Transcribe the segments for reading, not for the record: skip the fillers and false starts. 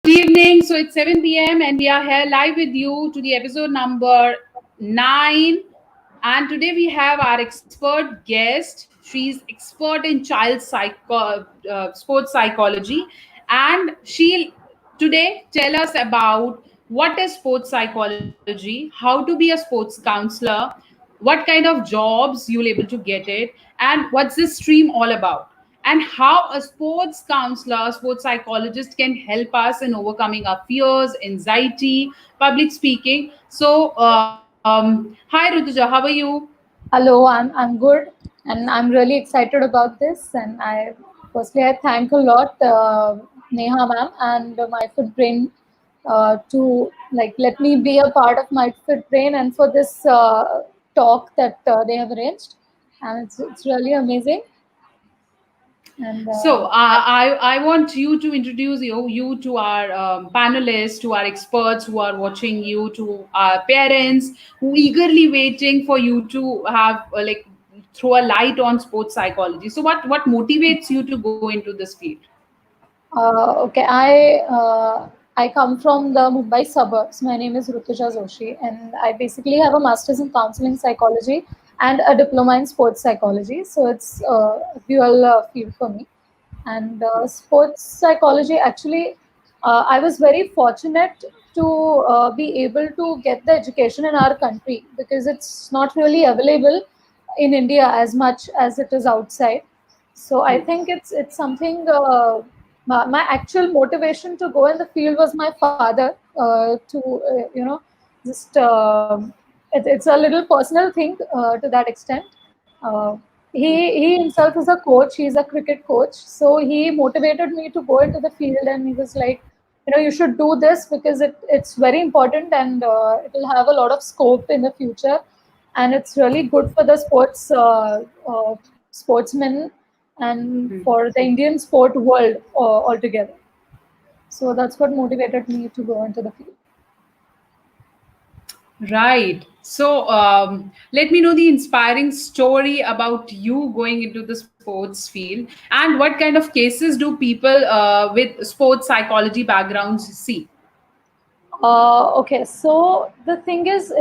evening. So it's 7 p.m. and we are here live with you to the episode number 9. And today we have our expert guest. She's expert in sports psychology, and she'll today tell us about what is sports psychology, how to be a sports counselor, what kind of jobs you'll able to get it, and what's this stream all about, and how a sports counselor, sports psychologist can help us in overcoming our fears, anxiety, public speaking. So, hi Rutuja, how are you? Hello, I'm good, and I'm really excited about this. And I thank a lot Neha ma'am and my Fit Brain to let me be a part of my Fit Brain and for this talk that they have arranged, and it's really amazing. And So I want you to introduce you to our panelists, to our experts who are watching you, to our parents who eagerly waiting for you to have throw a light on sports psychology. So what motivates you to go into this field? Okay, I come from the Mumbai suburbs. My name is Rutuja Joshi, and I basically have a master's in counseling psychology and a diploma in sports psychology. So it's a dual field for me. And sports psychology, actually, I was very fortunate to be able to get the education in our country because it's not really available in India as much as it is outside. So I think it's something. My actual motivation to go in the field was my father. Just it's a little personal thing to that extent. Uh, he himself is a coach. He's a cricket coach. So he motivated me to go into the field, and he was like, you should do this because it's very important and it will have a lot of scope in the future, and it's really good for the sportsmen and for the Indian sport world altogether. So that's what motivated me to go into the field. Right. So let me know the inspiring story about you going into the sports field, and what kind of cases do people with sports psychology backgrounds see? Okay, so the thing is,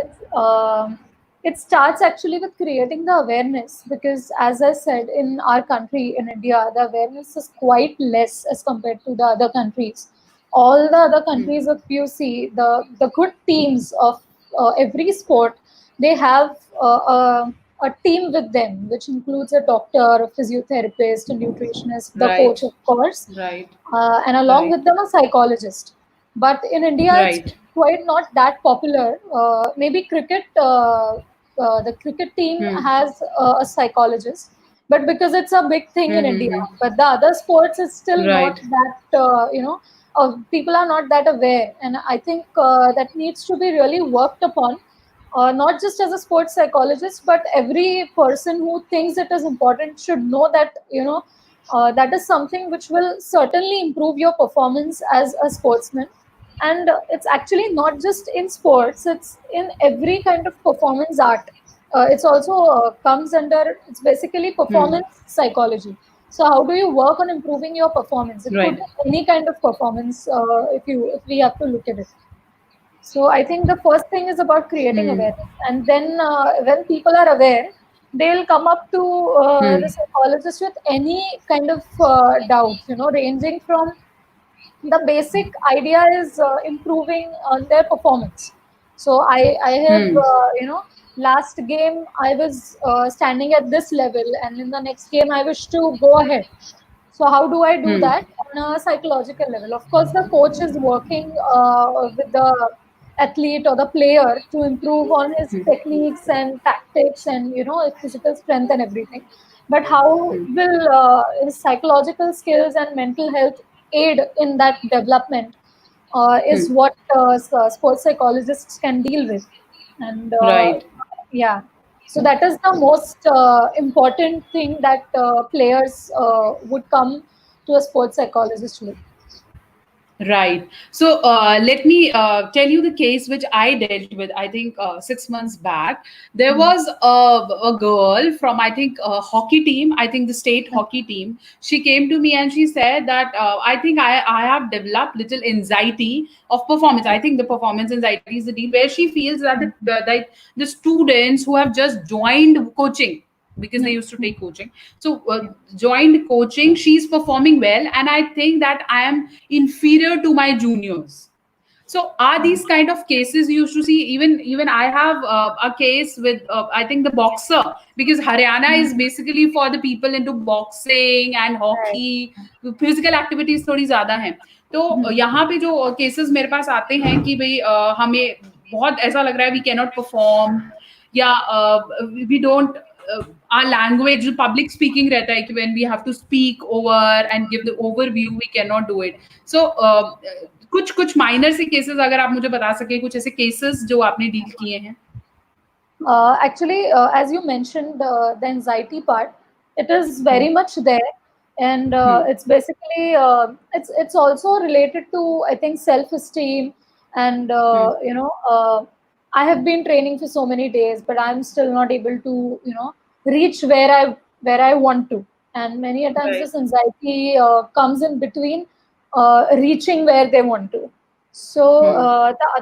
it starts actually with creating the awareness because, as I said, in our country, in India, the awareness is quite less as compared to the other countries. All the other countries, if you see the good teams of every sport, they have a team with them, which includes a doctor, a physiotherapist, a nutritionist, the coach, Right. of course, Right. and along Right. with them a psychologist. But in India, it's Right. quite not that popular. Maybe the cricket team has a psychologist, but because it's a big thing in India. But the other sports is still not Right. that, people are not that aware. And I think that needs to be really worked upon, not just as a sports psychologist, but every person who thinks it is important should know that, that is something which will certainly improve your performance as a sportsman. And it's actually not just in sports, it's in every kind of performance art. It's also comes under, it's basically performance psychology. So how do you work on improving your performance? It could Right. be any kind of performance, if we have to look at it. So I think the first thing is about creating awareness, and then when people are aware, they'll come up to the psychologist with any kind of doubt, ranging from the basic idea is improving on their performance. So I have, last game I was standing at this level, and in the next game I wish to go ahead. So how do I do that on a psychological level? Of course, the coach is working with the athlete or the player to improve on his techniques and tactics and his physical strength and everything. But how will his psychological skills and mental health aid in that development is what sports psychologists can deal with. And Right. yeah, so that is the most important thing that players would come to a sports psychologist with. Right. So let me tell you the case which I dealt with. I think 6 months back, there Mm. was a girl from, I think, a hockey team. I think the state hockey team. She came to me and she said that I think I have developed little anxiety of performance. I think the performance anxiety is the deal where she feels that the students who have just joined coaching, because they Yeah. used to take coaching, so joined coaching, she's performing well, and I think that I am inferior to my juniors. So are these kind of cases you used to see? Even I have a case with I think the boxer, because Haryana is basically for the people into boxing and Right. hockey. Physical activities थोड़ी ज्यादा हैं. तो यहाँ पे जो cases मेरे पास आते हैं कि भाई हमें बहुत ऐसा लग रहा है वी कैन नॉट परफॉर्म, या वी डोंट, our language जो public speaking रहता है कि when we have to speak over and give the overview we cannot do it. So कुछ कुछ माइनर से केसेस अगर आप मुझे बता सके, कुछ ऐसे केसेस जो आपने डील किए हैं. Actually, as you mentioned, the anxiety part, it is very much there, and it's basically it's also related to, I think, self-esteem, and I have been training for so many days, but I'm still not able to reach where I want to, and many a times Right. this anxiety comes in between reaching where they want to. So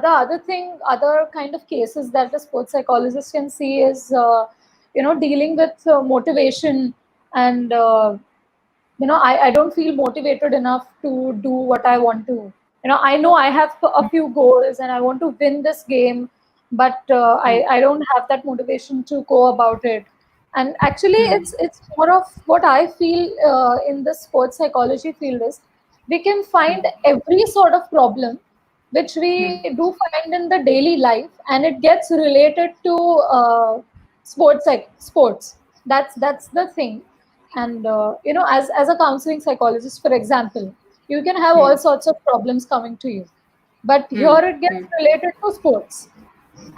the other thing, other kind of cases that the sports psychologist can see is, dealing with motivation, and I don't feel motivated enough to do what I want to. I know I have a few goals and I want to win this game, but I don't have that motivation to go about it. And actually, it's more of what I feel in the sports psychology field is we can find every sort of problem which we do find in the daily life, and it gets related to sports, like sports. That's the thing. And as a counseling psychologist, for example, you can have all sorts of problems coming to you, but here it gets related to sports.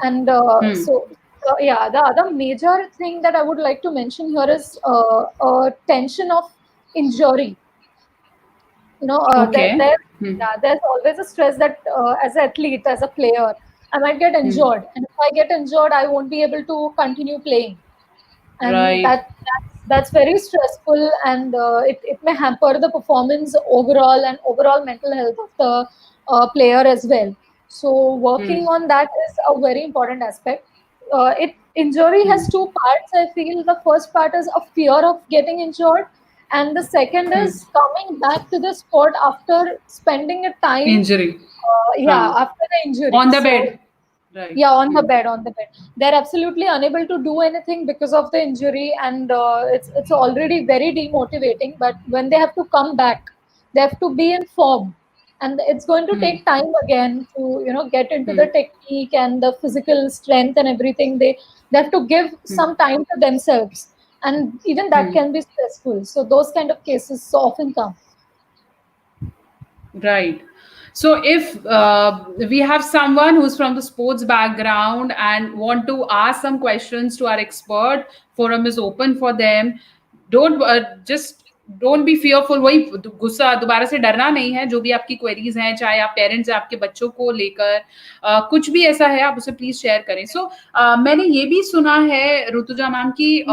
And yeah, the other major thing that I would like to mention here is a tension of injury. Okay. Yeah, there's always a stress that as an athlete, as a player, I might get injured, and if I get injured, I won't be able to continue playing, and Right. that's very stressful, and it may hamper the performance overall and overall mental health of the player as well. So working on that is a very important aspect. It Injury has two parts. I feel the first part is a fear of getting injured, and the second is coming back to the sport after spending a time, Injury. yeah, हाँ. after the injury. On the So bed. Right. yeah, on the bed. They're absolutely unable to do anything because of the injury, and it's already very demotivating. But when they have to come back, they have to be in form, and it's going to take time again to get into the technique and the physical strength and everything. They have to give some time to themselves, and even that can be stressful. So those kind of cases so often come. Right. So if we have someone who's from the sports background and want to ask some questions to our expert, forum is open for them. Don't just don't be fearful. वही गुस्सा दोबारा से डरना नहीं है. जो भी आपकी क्वेरीज हैं, चाहे आप पेरेंट्स हैं, आपके बच्चों को लेकर कुछ भी ऐसा है, आप उसे प्लीज शेयर करें. सो मैंने ये भी सुना है ऋतुजा मैम की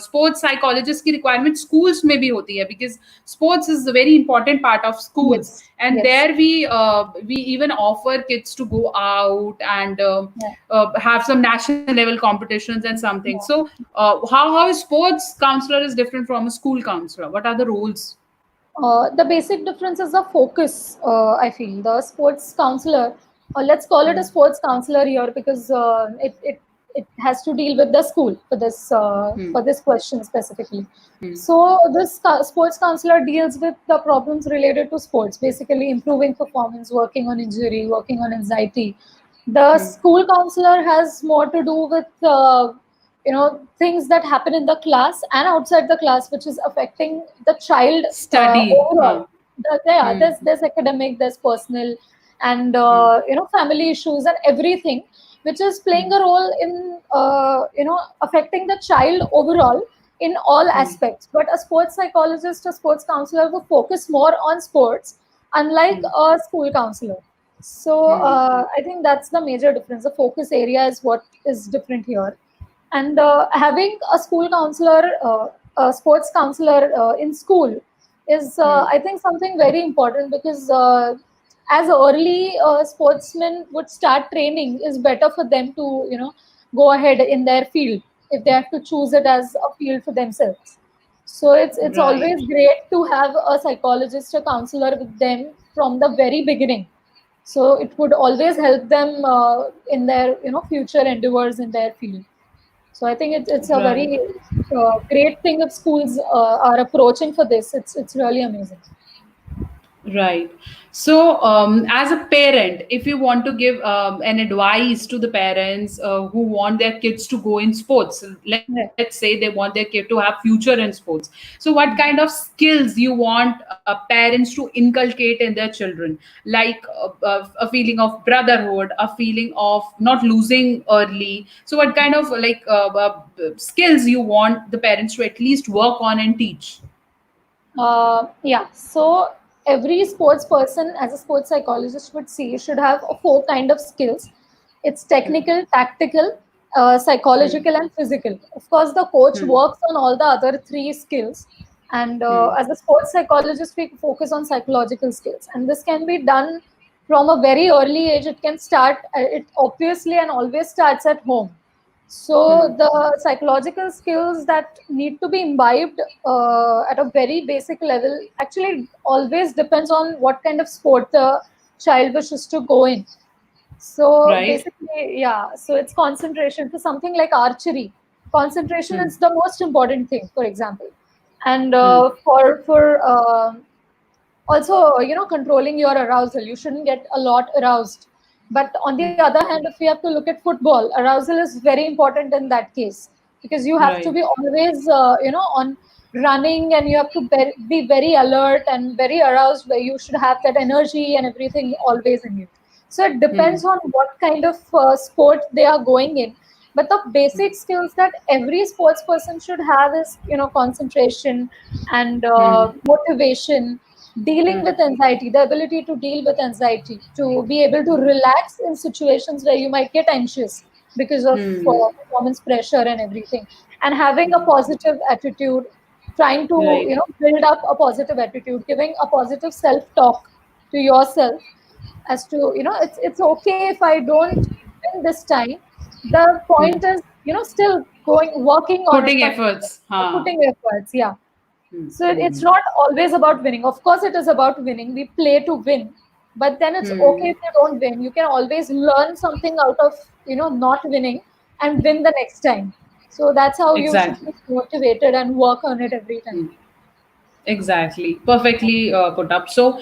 स्पोर्ट्स साइकोलॉजिस्ट की रिक्वायरमेंट स्कूल्स में भी होती है, because sports is a very important part of schools, Yes, and yes, there we even offer kids to go out and yeah, have some national level competitions and something. yeah. So how is sports counselor is different from a school counselor? What are the roles? The basic difference is the focus, I feel. The sports counselor, or let's call it a sports counselor here because it has to deal with the school for this question specifically. So this sports counselor deals with the problems related to sports, basically improving performance, working on injury, working on anxiety. The school counselor has more to do with things that happen in the class and outside the class, which is affecting the child Study. overall. Huh. Yeah, there's academic, there's personal, and family issues and everything, which is playing a role in affecting the child overall in all aspects. But a sports psychologist, a sports counselor will focus more on sports. unlike a school counselor. So I think that's the major difference. The focus area is what is different here. And having a school counselor, a sports counselor in school is, I think, something very important, because as early sportsmen would start training, is better for them to, go ahead in their field if they have to choose it as a field for themselves. So it's Right. always great to have a psychologist, a counselor with them from the very beginning. So it would always help them in their future endeavors in their field. So I think it's a Right. very great thing if schools are approaching for this. It's really amazing. Right. So, as a parent, if you want to give an advice to the parents who want their kids to go in sports, let's Right. say they want their kid to have future in sports. So, what kind of skills you want parents to inculcate in their children, like a feeling of brotherhood, a feeling of not losing early. So, what kind of skills you want the parents to at least work on and teach? Yeah. So every sports person, as a sports psychologist would see, should have four kind of skills. It's technical, tactical, psychological, and physical. Of course, the coach works on all the other three skills. And as a sports psychologist, we focus on psychological skills. And this can be done from a very early age. It can start, it obviously and always starts at home. So the psychological skills that need to be imbibed at a very basic level actually always depends on what kind of sport the child wishes to go in. So Right. basically, yeah. So it's concentration. For something like archery, concentration is the most important thing, for example. And also, controlling your arousal. You shouldn't get a lot aroused. But on the other hand, if we have to look at football, arousal is very important in that case, because you have to Right. be always on running, and you have to be very alert and very aroused, where you should have that energy and everything always in you. So it depends on what kind of sport they are going in. But the basic skills that every sports person should have is, concentration and motivation, dealing with anxiety, the ability to deal with anxiety, to be able to relax in situations where you might get anxious because of performance pressure and everything, and having a positive attitude, trying to Right. build up a positive attitude, giving a positive self talk to yourself, as to it's okay if I don't win this time. The point is, still going working on it Putting continuously, efforts. Huh. putting efforts. Yeah. So it's not always about winning. Of course, it is about winning. We play to win, but then it's okay if you don't win. You can always learn something out of not winning, and win the next time. So that's how you should Exactly. be motivated and work on it every time. Exactly. Perfectly put up. So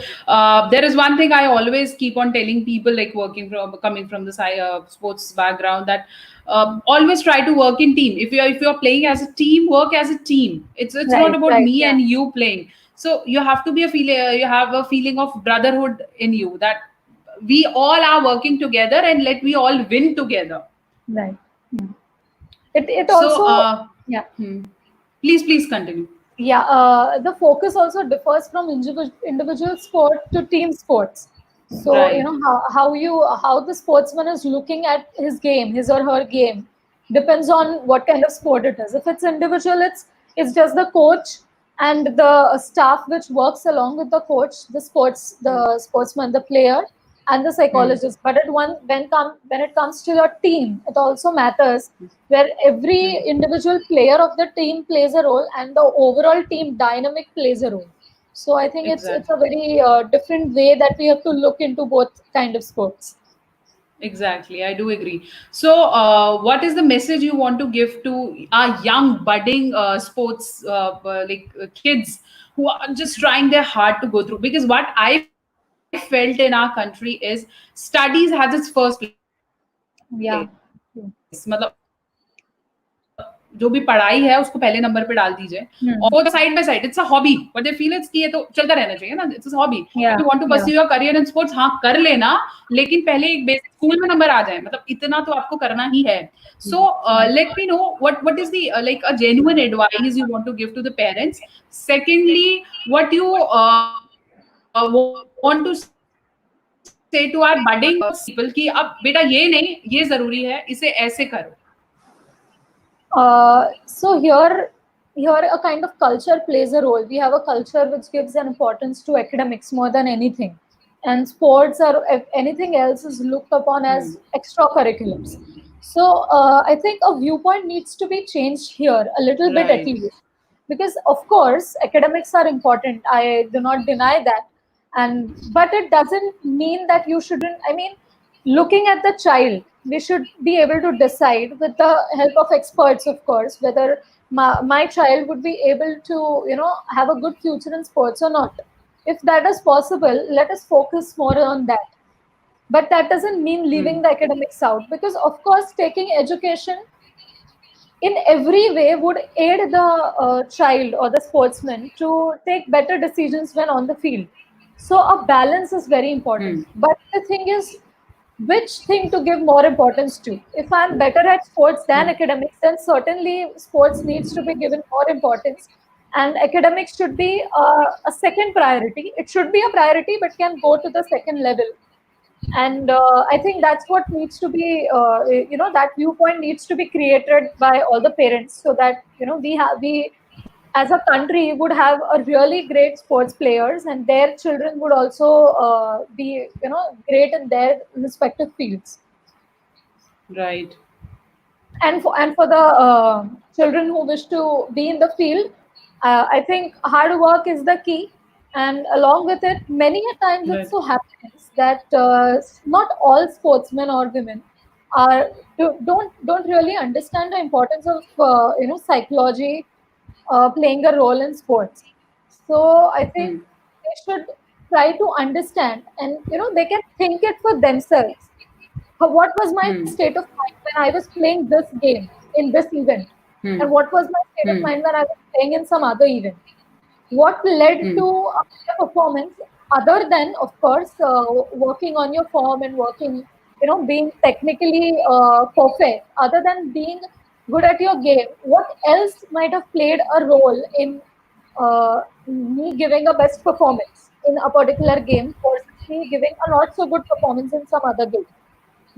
there is one thing I always keep on telling people, like working from coming from the sports background, that always try to work in team. If you're playing as a team, work as a team. It's not Right, about right, me yeah, and you playing. So you have to be a feel. You have a feeling of brotherhood in you, that we all are working together and let we all win together. right. Hmm. It So also, yeah. please continue. Yeah, the focus also differs from individual sport to team sports. So Right. how the sportsman is looking at his game, his or her game, depends on what kind of sport it is. If it's individual, it's just the coach and the staff which works along with the coach, the sportsman, the player, and the psychologist. But when it comes to your team, it also matters, where every individual player of the team plays a role, and the overall team dynamic plays a role. So I think it's a Exactly. very different way that we have to look into both kind of sports. Exactly, I do agree. So, what is the message you want to give to our young, budding sports kids who are just trying their hard to go through? Because what I felt in our country is studies has its first place. Yeah. मतलब जो भी पढ़ाई है उसको पहले number पे डाल दीजिए, और स्पोर्ट्स को side by side, it's a hobby, but they feel it's कि ये तो चलता रहना चाहिए ना, it's a hobby. If you want to pursue your Yeah, career in yeah, sports, हाँ कर लेना, लेकिन पहले एक बेसिक स्कूल में नंबर आ जाए, मतलब इतना तो आपको करना ही है. So let me know what is the like a genuine advice you want to give to the parents. Secondly, what you want to want to say to our budding people कि अब बेटा ये नहीं, ये जरूरी है, इसे ऐसे करो. So here a kind of culture plays a role. We have a culture which gives an importance to academics more than anything, and sports or if anything else is looked upon as extracurriculars. So I think a viewpoint needs to be changed here a little bit at Right. least, because of course academics are important. I do not deny that, and but it doesn't mean that you shouldn't. I mean, looking at the child, we should be able to decide with the help of experts, of course, whether my child would be able to, have a good future in sports or not. If that is possible, let us focus more on that. But that doesn't mean Hmm. leaving the academics out, because of course taking education in every way would aid the child or the sportsman to take better decisions when on the field. So a balance is very Hmm. important. But the thing is, which thing to give more importance to? If I'm better at sports than Hmm. academics, then certainly sports needs to be given more importance, and academics should be a second priority. It should be a priority, but can go to the second level. And I think that's what needs to be that viewpoint needs to be created by all the parents, so that we as a country would have a really great sports players, and their children would also be great in their respective fields. Right. And for the children who wish to be in the field, I think hard work is the key. And along with it, many a times it Right. so happens that not all sportsmen or women are don't really understand the importance of psychology playing a role in sports. So I think Hmm. they should try to understand, and they can think it for themselves. What was my Hmm. state of mind when I was playing this game in this event? Hmm. And what was my state of Hmm. mind when I was playing in some other event? What led Hmm. to a better performance, other than, of course, working on your form and working, being technically perfect, other than being good at your game? What else might have played a role in me giving a best performance in a particular game versus me giving a not so good performance in some other game?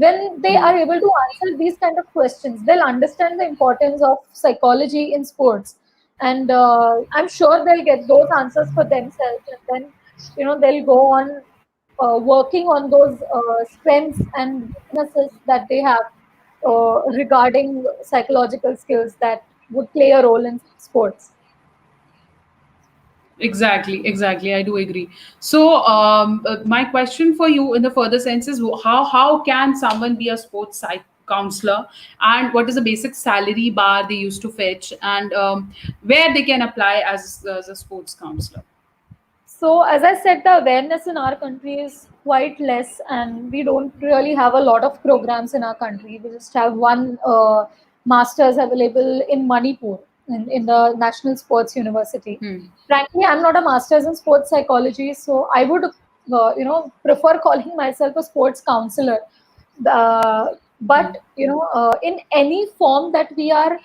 When they Hmm. are able to answer these kind of questions, they'll understand the importance of psychology in sports. And I'm sure they'll get those answers for themselves, and then they'll go on working on those strengths and weaknesses that they have regarding psychological skills that would play a role in sports. Exactly, exactly. I do agree. So, my question for you, in the further sense, is how can someone be a sports psych counselor, and what is the basic salary bar they used to fetch, and where they can apply as a sports counselor? So, as I said, the awareness in our country is quite less, and we don't really have a lot of programs in our country. We just have one master's available in Manipur, in the National Sports University. Hmm. Frankly, I'm not a master's in sports psychology, so I would, prefer calling myself a sports counselor. Hmm. But in any form that we are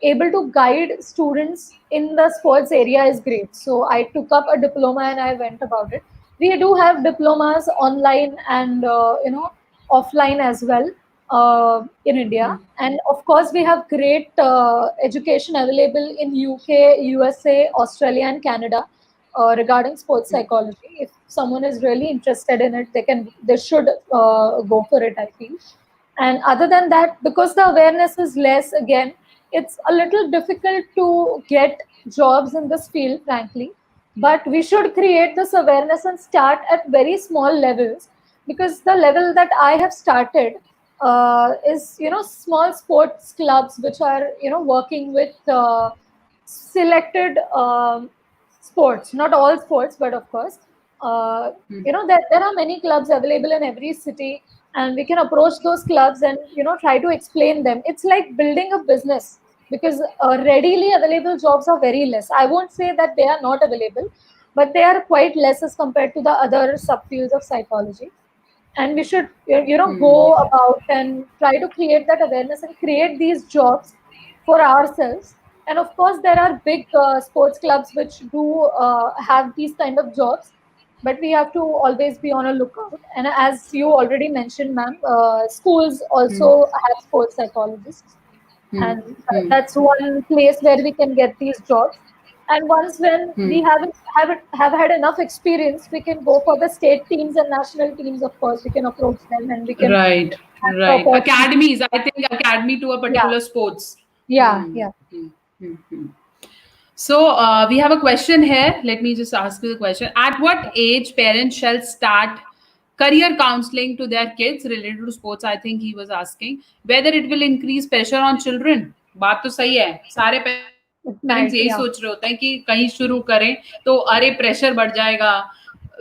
able to guide students in the sports area is great. So I took up a diploma and I went about it. We do have diplomas online and offline as well in India, Hmm. and of course we have great education available in UK, USA, Australia, and Canada regarding sports Hmm. psychology. If someone is really interested in it, they should go for it, I feel. And other than that, because the awareness is less, again, it's a little difficult to get jobs in this field, frankly. But we should create this awareness and start at very small levels, because the level that I have started is, small sports clubs which are, working with selected sports, not all sports, but of course, uh, Hmm. there are many clubs available in every city, and we can approach those clubs and try to explain them. It's like building a business, because readily available jobs are very less. I won't say that they are not available, but they are quite less as compared to the other subfields of psychology. And we should go Hmm. about and try to create that awareness and create these jobs for ourselves. And of course there are big sports clubs which do have these kind of jobs. but we have to always be on a lookout. And as you already mentioned, ma'am, schools Hmm. also have sports psychologists, Hmm. and Hmm. that's one place where we can get these jobs. And once when we Hmm. have had enough experience, we can go for the state teams and national teams. Of course, we can approach them and we can Right, have the right. opportunity. Academies, I think academy to a Yeah, particular sports. yeah, Hmm. yeah. Hmm. Hmm. Hmm. So we have a question here. Let me just ask you the question. At what age parents shall start career counseling to their kids related to sports? I think he was asking whether it will increase pressure on children. बात तो सही है, सारे parents यही It सोच रहे might, होते हैं yeah. कि कहीं शुरू करें तो अरे प्रेशर बढ़ जाएगा.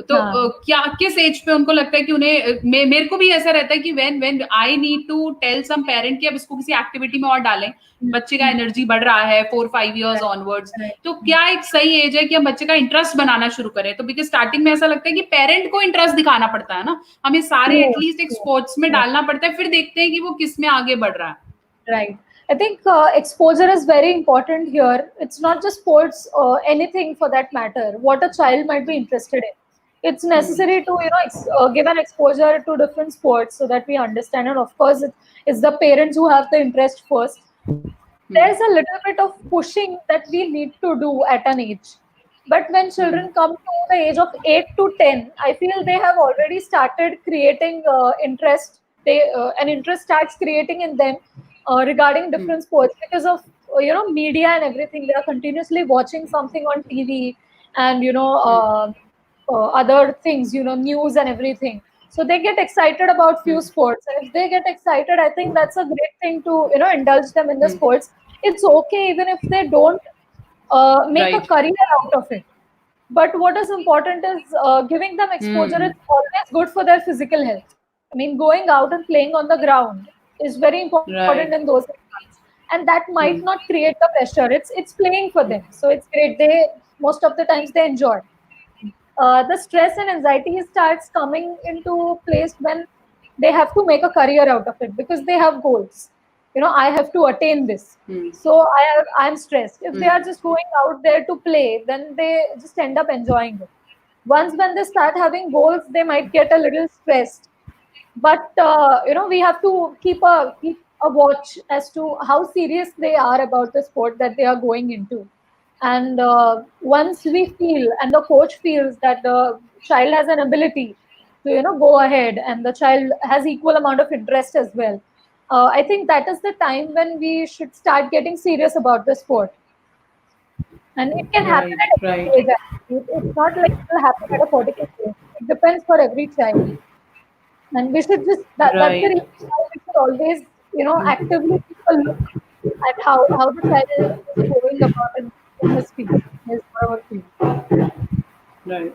तो क्या Huh. किस एज पे उनको लगता है कि उन्हें मेरे को भी ऐसा रहता है कि when I need to tell some parent कि अब इसको किसी एक्टिविटी में और डालें, बच्चे का Mm. एनर्जी बढ़ रहा है 4-5 years Right, ऑनवर्ड्स, right. तो क्या एक सही एज है कि हम बच्चे का इंटरेस्ट बनाना शुरू करें? तो बिकॉज स्टार्टिंग में ऐसा लगता है कि पेरेंट को इंटरेस्ट दिखाना पड़ता है ना, हमें सारे True, एटलीस्ट एक true. स्पोर्ट्स में Yeah. डालना पड़ता है, फिर देखते हैं कि वो किस में आगे बढ़ रहा है. Right. I think exposure is very important here. It's not just sports, anything for that matter. What a child might be interested in. It's Hmm. necessary to give an exposure to different sports so that we understand. And of course, it's the parents who have the interest first. Hmm. There's a little bit of pushing that we need to do at an age. But when Hmm. children come to the age of 8 to 10, I feel they have already started creating interest. An interest starts creating in them regarding Hmm. different sports because of media and everything. They are continuously watching something on TV and Hmm. other things, news and everything. So they get excited about Hmm. few sports, and if they get excited, I think that's a great thing to indulge them in the Hmm. sports. It's okay even if they don't make a Right. career out of it. But what is important is giving them exposure. Hmm. It's always good for their physical health. I mean, going out and playing on the ground is very important in Right. those instances. And that might Hmm. not create the pressure. It's playing for them, so it's great. They most of the times they enjoy. The stress and anxiety starts coming into place when they have to make a career out of it because they have goals. I have to attain this. Hmm. So I'm stressed. If they Hmm. are just going out there to play, then they just end up enjoying it. Once when they start having goals, they might get a little stressed. But we have to keep a watch as to how serious they are about the sport that they are going into. And once we feel and the coach feels that the child has an ability to go ahead and the child has equal amount of interest as well, I think that is the time when we should start getting serious about the sport. And it can happen Right. at Right. any age. Actually. It's not like it will happen at a particular age. It depends for every child. And we should just that's the Right. reason why we should always actively keep a look at how the child is going about in his field, his or her field. Right.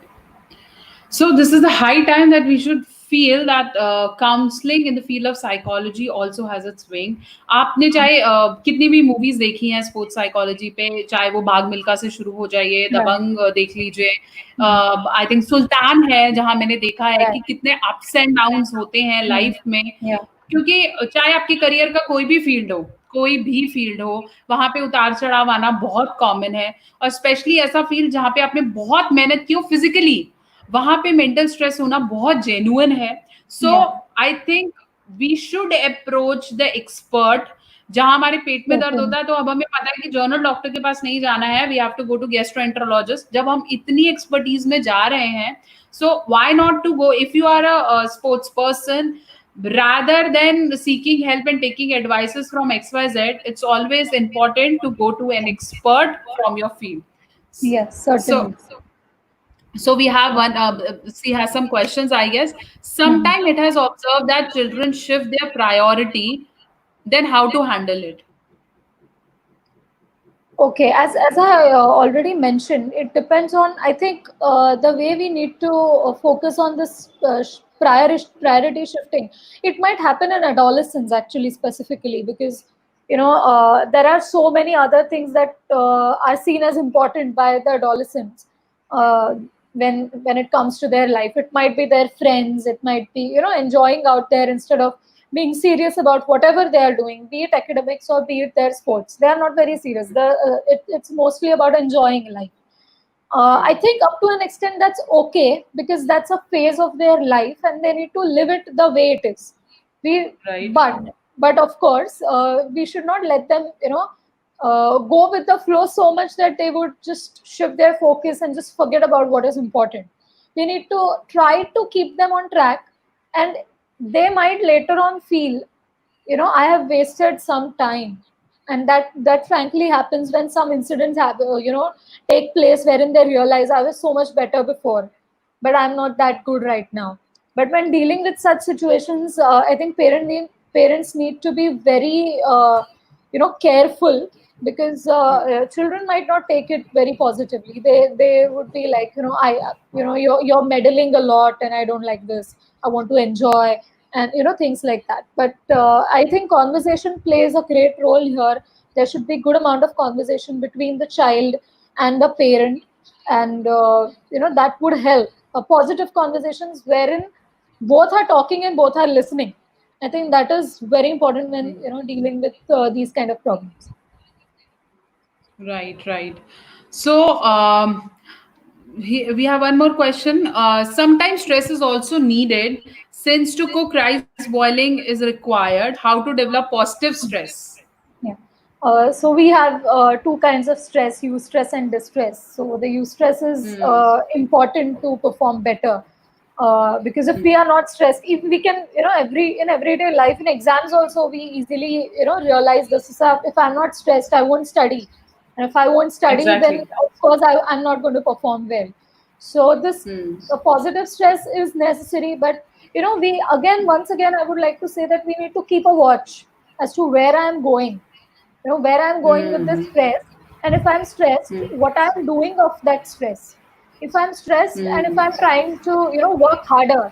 So this is the high time that we should feel that counseling in the field of psychology also has its wing. आपने चाहे कितनी भी movies देखी हैं sports psychology पे, चाहे वो भाग मिल्खा से शुरू हो जाइए, Right. दबंग देख लीजिए, Hmm. आई थिंक सुल्तान है जहां मैंने देखा है Right. कि कितने अप्स एंड डाउन्स होते हैं Hmm. लाइफ में. Yeah. क्योंकि चाहे आपके करियर का कोई भी फील्ड हो, वहां पे उतार चढ़ाव आना बहुत कॉमन है. और स्पेशली ऐसा फील्ड जहां पे आपने बहुत मेहनत की हो फिजिकली, वहां पे मेंटल स्ट्रेस होना बहुत जेन्युइन है. So Yeah. I think we should approach the expert. जहां हमारे पेट में दर्द Certainly. होता है तो अब हमें पता है कि जर्नल डॉक्टर के पास नहीं जाना है, we have to go to gastroenterologist. जब हम इतनी एक्सपर्टीज में जा रहे हैं, so why not to go if you are a sports person, rather than seeking help and taking advices from xyz, it's always important to go to an expert from your field. Yes, So certainly. so we have one she has some questions, I guess. Hmm. Sometime it has observed that children shift their priority, then how to handle it? Okay, as I already mentioned, it depends on, I think, the way we need to focus on this priority shifting. It might happen in adolescence, actually, specifically, because there are so many other things that are seen as important by the adolescents uh, when it comes to their life. It might be their friends, it might be enjoying out there instead of being serious about whatever they are doing, be it academics or be it their sports. They are not very serious. It's mostly about enjoying life. I think up to an extent that's okay, because that's a phase of their life and they need to live it the way it is. We, Right. but of course, we should not let them, go with the flow so much that they would just shift their focus and just forget about what is important. We need to try to keep them on track, and they might later on feel, I have wasted some time. And that frankly happens when some incidents have, take place, wherein they realize I was so much better before, but I'm not that good right now. But when dealing with such situations, I think parents need to be very, careful, because children might not take it very positively. They would be like, you're meddling a lot and I don't like this. I want to enjoy, and things like that. But I think conversation plays a great role here. There should be good amount of conversation between the child and the parent, and that would help. Positive conversations wherein both are talking and both are listening. I think that is very important when dealing with these kind of problems. Right, right. So, we have one more question. Sometimes stress is also needed since to cook rice boiling is required. How to develop positive stress? Yeah. So we have two kinds of stress: eustress and distress. So the eustress is important to perform better, because if we are not stressed, if we can, in everyday life, in exams also, we easily, realize this. Is if I'm not stressed, I won't study, and if I won't study, then Exactly. of course I'm not going to perform well. So this positive stress is necessary, but we again, once again, I would like to say that we need to keep a watch as to where I'm going, where I'm going with this stress, and if I'm stressed, what I'm doing of that stress. If I'm stressed and if I'm trying to, work harder,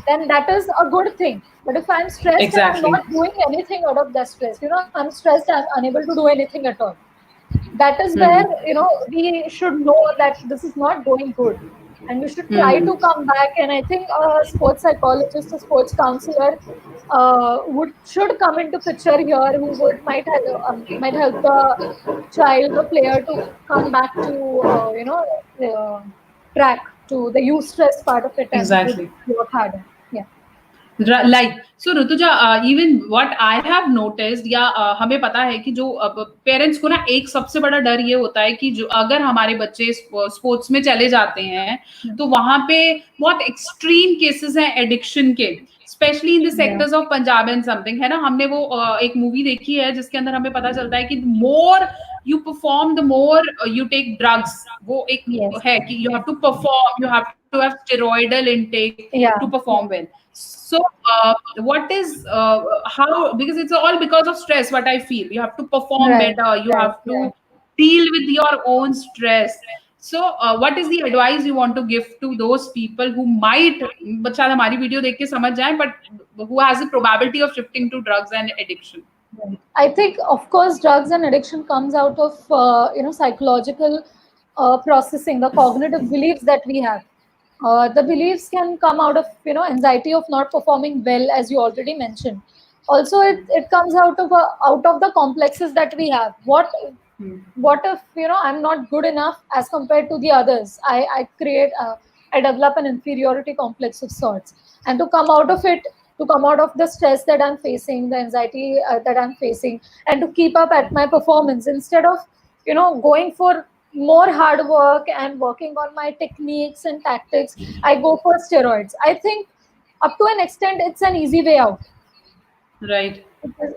then that is a good thing. But if I'm stressed and I'm Exactly. not doing anything out of that stress, I'm stressed, I'm unable to do anything at all. That is where, we should know that this is not going good, and we should try to come back. And I think a sports psychologist, a sports counselor, would should come into picture here, who might help the child, the player, to come back to, uh, track to the use stress part of it and would Exactly. work harder. Yeah. Like so Rutuja, even what I have noticed या हमें पता है कि जो parents को ना एक सबसे बड़ा डर ये होता है कि जो अगर हमारे बच्चे स्पोर्ट्स में चले जाते हैं Hmm. तो वहां पे बहुत एक्सट्रीम केसेस हैं एडिक्शन के, specially in the Yeah. Sectors of Punjab and something, है ना। हमने वो एक मूवी देखी है जिसके अंदर हमें पता चलता है कि more you perform the more you take drugs. वो एक Yes. है कि you have to perform, you have to have steroidal intake to Yeah. perform Yeah. well. So, what is how, because it's all because of stress. What I feel, you have to perform Right. better. You Right. have Yeah. to deal with your own stress. So, what is the advice you want to give to those people who might, but शायद हमारी video देख के समझ जाए, but who has a probability of shifting to drugs and addiction? Right. I think, of course, drugs and addiction comes out of, psychological processing, the cognitive beliefs that we have. The beliefs can come out of, anxiety of not performing well, as you already mentioned. Also, it comes out of the complexes that we have. What if, I'm not good enough as compared to the others? I develop an inferiority complex of sorts, and to come out of it, to come out of the stress that I'm facing, the anxiety that I'm facing, and to keep up at my performance, instead of, going for more hard work and working on my techniques and tactics, I go for steroids. I think up to an extent it's an easy way out. Right.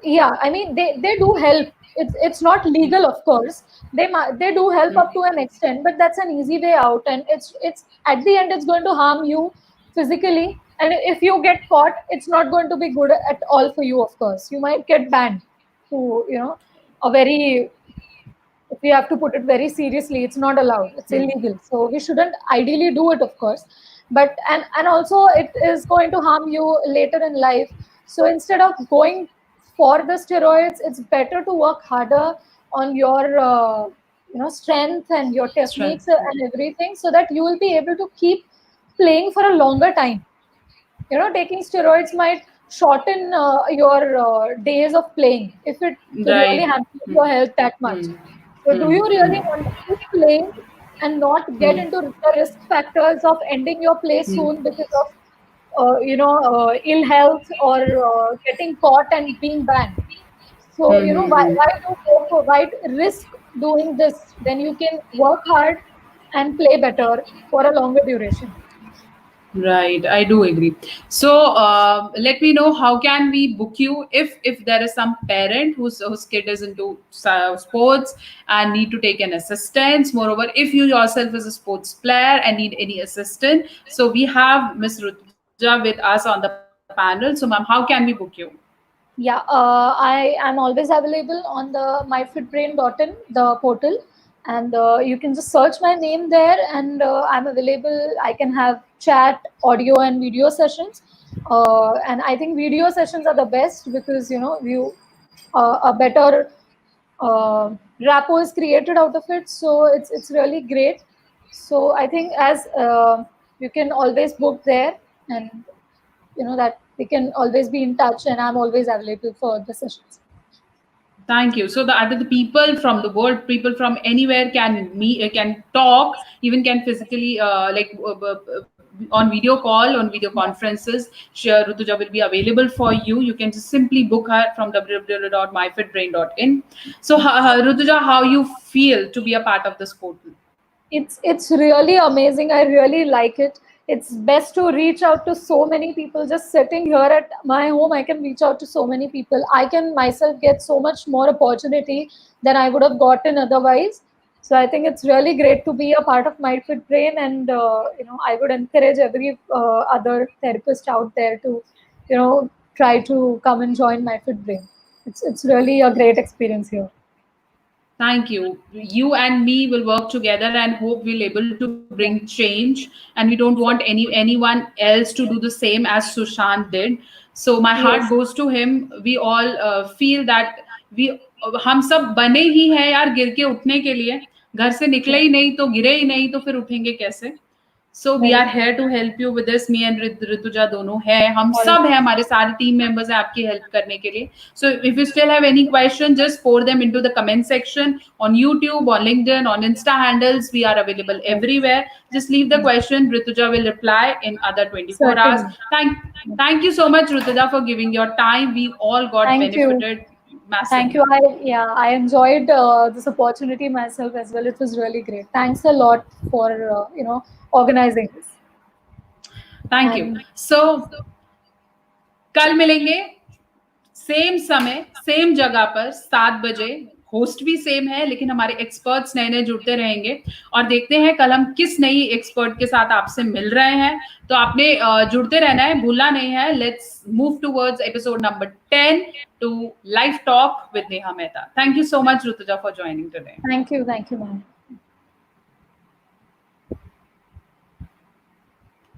Yeah, I mean, they do help. It's not legal, of course. They do help up to an extent, but that's an easy way out, and it's at the end it's going to harm you physically, and if you get caught, it's not going to be good at all for you. Of course, you might get banned to, a very, if we have to put it very seriously, it's not allowed, it's illegal, so we shouldn't ideally do it, of course. But and also it is going to harm you later in life. So instead of going for the steroids, it's better to work harder on your, strength and your techniques Strength. and everything, so that you will be able to keep playing for a longer time. Taking steroids might shorten your days of playing, if it really Right. hampers your health that much. So do you really want to keep playing, and not get into the risk factors of ending your play soon because of ill health or getting caught and being banned. So, why do go for, why risk doing this when you can work hard and play better for a longer duration? Right, I do agree. So let me know how can we book you if there is some parent whose kid is into sports and need to take an assistance. Moreover, if you yourself is a sports player and need any assistance, so we have Miss Rutuja with us on the panel. So, ma'am, how can we book you? Yeah, I am always available on the myfitbrain.in, the portal, and you can just search my name there, and I'm available. I can have chat, audio, and video sessions, and I think video sessions are the best because you a better rapport is created out of it. So it's really great. So I think as you can always book there, and that we can always be in touch, and I'm always available for the sessions. Thank you. So the other the people from the world, people from anywhere can meet, can talk, even can physically on video call, on video Yeah. conferences. Sure, Rutuja will be available for you. You can just simply book her from www.myfitbrain.in. So, Rutuja, how you feel to be a part of this portal? It's really amazing. I really like it. It's best to reach out to so many people. Just sitting here at my home, I can reach out to so many people. I can myself get so much more opportunity than I would have gotten otherwise. So I think it's really great to be a part of My Fit Brain, and I would encourage every other therapist out there to try to come and join My Fit Brain. It's really a great experience here. Thank you. You and me will work together and hope we'll able to bring Yeah. change. And we don't want anyone else to do the same as Sushant did. So my heart Yes. goes to him. We all feel that we हम सब बने ही हैं यार गिर के उठने के लिए. घर से निकले Yeah. ही नहीं तो गिरे ही नहीं तो फिर उठेंगे कैसे? So we Very are true. Here to help you with this. Me and Rutuja दोनों है, हम All सब है, हमारे सारे टीम मेंबर्स है आपकी हेल्प करने के लिए. So if you still have any question just pour them into the comment section on YouTube, on LinkedIn, on Insta handles. We are available yes. everywhere. Just leave the question. Rituja will reply in other 24 hours. Certainly. Thank you so much, Rituja, for giving your time. We all got Thank you. benefited Thank you. massively. I enjoyed this opportunity myself as well. It was really great. Thanks a lot for organizing this. Thank you. And So कल मिलेंगे same समय same जगह पर 7 बजे. Host भी same है लेकिन हमारे एक्सपर्ट्स नए नए जुड़ते रहेंगे और देखते हैं कल हम किस नई एक्सपर्ट के साथ आपसे मिल रहे हैं. तो आपने जुड़ते रहना है, भूलना नहीं है. Let's move towards episode number 10 to live talk with Neha Mehta. Thank you so much Rutuja for joining today. thank you, ma'am.